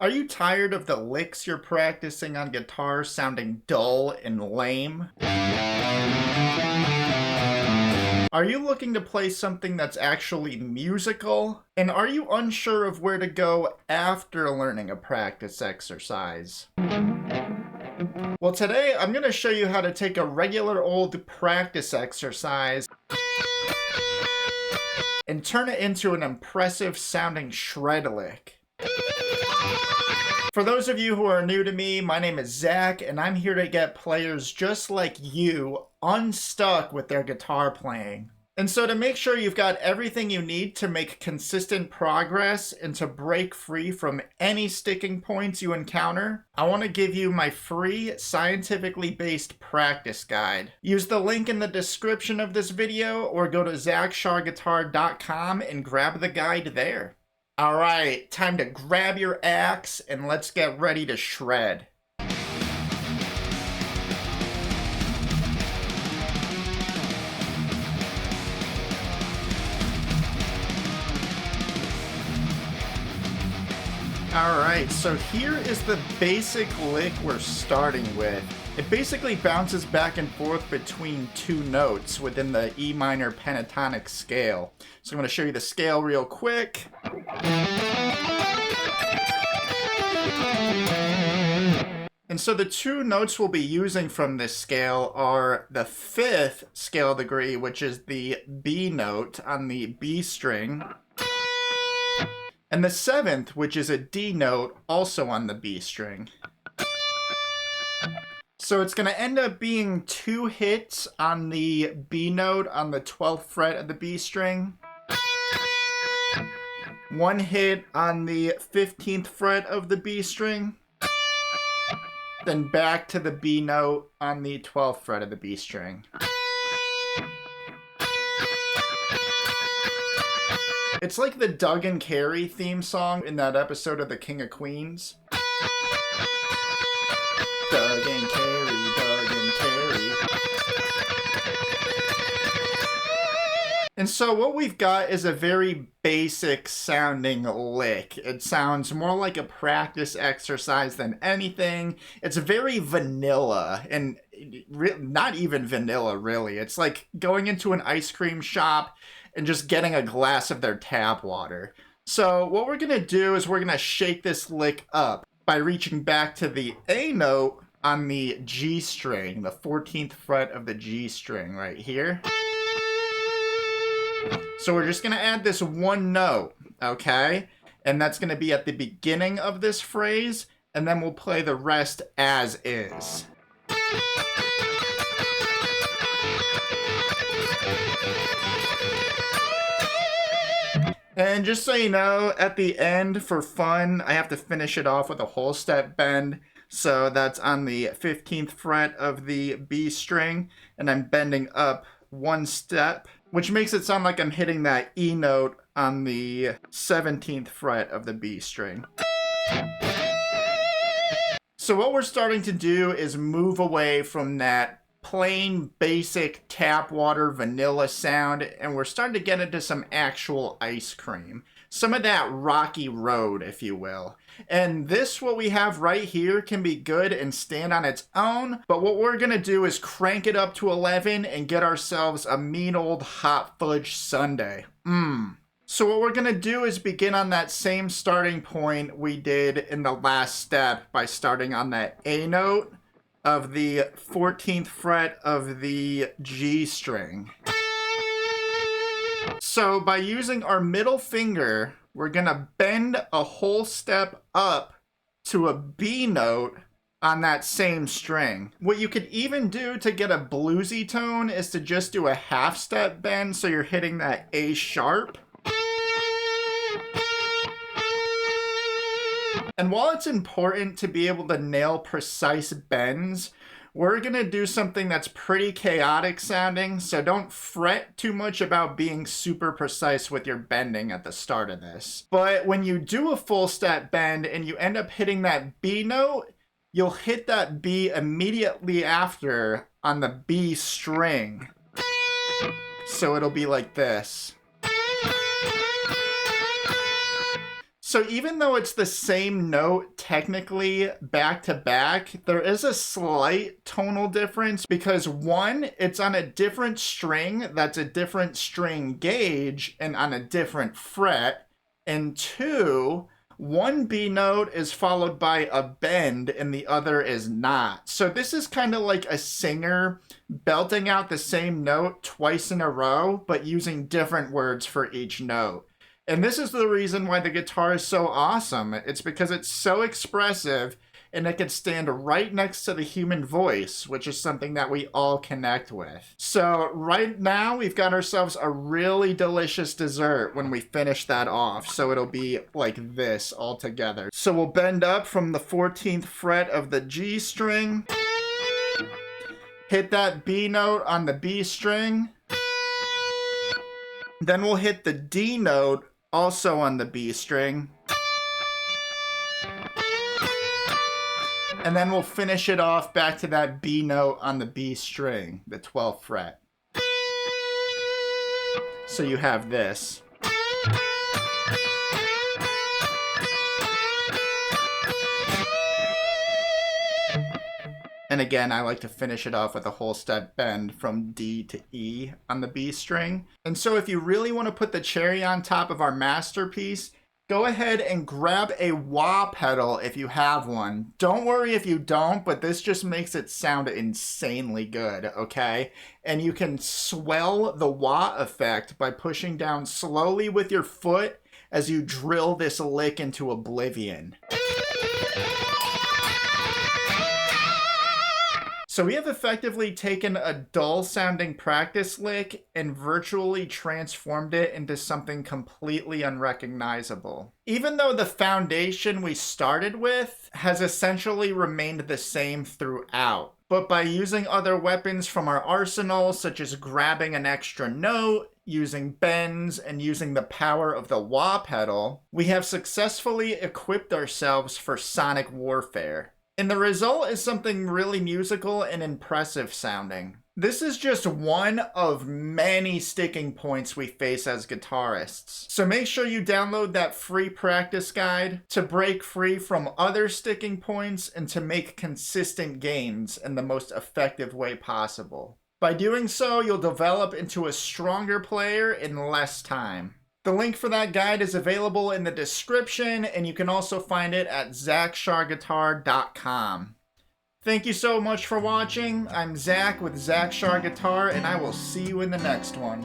Are you tired of the licks you're practicing on guitar sounding dull and lame? Are you looking to play something that's actually musical? And are you unsure of where to go after learning a practice exercise? Well, today I'm going to show you how to take a regular old practice exercise and turn it into an impressive sounding shred lick. For those of you who are new to me, my name is Zach, and I'm here to get players just like you unstuck with their guitar playing. And so to make sure you've got everything you need to make consistent progress and to break free from any sticking points you encounter, I want to give you my free, scientifically based practice guide. Use the link in the description of this video or go to zachsharguitar.com and grab the guide there. Alright, time to grab your axe and let's get ready to shred. Alright, so here is the basic lick we're starting with. It basically bounces back and forth between two notes within the E minor pentatonic scale. So I'm going to show you the scale real quick. And so the two notes we'll be using from this scale are the 5th scale degree, which is the B note on the B string, and the 7th, which is a D note, also on the B string. So it's going to end up being 2 hits on the B note on the 12th fret of the B string, 1 hit on the 15th fret of the B string, then back to the B note on the 12th fret of the B string. It's like the Doug and Carrie theme song in that episode of The King of Queens. Doug and Carrie, Doug and Carrie. And so what we've got is a very basic sounding lick. It sounds more like a practice exercise than anything. It's very vanilla, and not even vanilla really. It's like going into an ice cream shop and just getting a glass of their tap water. So what we're gonna do is we're gonna shake this lick up by reaching back to the A note on the G string, the 14th fret of the G string right here. So we're just gonna add this one note, okay? And that's gonna be at the beginning of this phrase, and then we'll play the rest as is. And just so you know, at the end, for fun, I have to finish it off with a whole step bend. So that's on the 15th fret of the B string, and I'm bending up 1 step, which makes it sound like I'm hitting that E note on the 17th fret of the B string. So what we're starting to do is move away from that plain basic tap water vanilla sound, and we're starting to get into some actual ice cream, some of that rocky road, if you will. And this, what we have right here, can be good and stand on its own, but what we're gonna do is crank it up to 11 and get ourselves a mean old hot fudge sundae. So what we're gonna do is begin on that same starting point we did in the last step by starting on that A note of the 14th fret of the G string. So by using our middle finger, we're gonna bend a whole step up to a B note on that same string. What you could even do to get a bluesy tone is to just do a half step bend so you're hitting that A sharp. And while it's important to be able to nail precise bends, we're gonna do something that's pretty chaotic sounding, so don't fret too much about being super precise with your bending at the start of this. But when you do a full step bend and you end up hitting that B note, you'll hit that B immediately after on the B string. So it'll be like this. So even though it's the same note technically back to back, there is a slight tonal difference because one, it's on a different string that's a different string gauge and on a different fret, and two, one B note is followed by a bend and the other is not. So this is kind of like a singer belting out the same note twice in a row, but using different words for each note. And this is the reason why the guitar is so awesome. It's because it's so expressive and it can stand right next to the human voice, which is something that we all connect with. So right now we've got ourselves a really delicious dessert when we finish that off. So it'll be like this all together. So we'll bend up from the 14th fret of the G string, hit that B note on the B string, then we'll hit the D note also on the B string, and then we'll finish it off back to that B note on the B string, the 12th fret. So you have this. And again, I like to finish it off with a whole step bend from D to E on the B string. And so if you really want to put the cherry on top of our masterpiece, go ahead and grab a wah pedal if you have one. Don't worry if you don't, but this just makes it sound insanely good, okay? And you can swell the wah effect by pushing down slowly with your foot as you drill this lick into oblivion. So we have effectively taken a dull-sounding practice lick and virtually transformed it into something completely unrecognizable. Even though the foundation we started with has essentially remained the same throughout, but by using other weapons from our arsenal, such as grabbing an extra note, using bends, and using the power of the wah pedal, we have successfully equipped ourselves for sonic warfare. And the result is something really musical and impressive sounding. This is just one of many sticking points we face as guitarists. So make sure you download that free practice guide to break free from other sticking points and to make consistent gains in the most effective way possible. By doing so, you'll develop into a stronger player in less time. The link for that guide is available in the description, and you can also find it at ZachSharGuitar.com. Thank you so much for watching. I'm Zach with Zach Shar Guitar, and I will see you in the next one.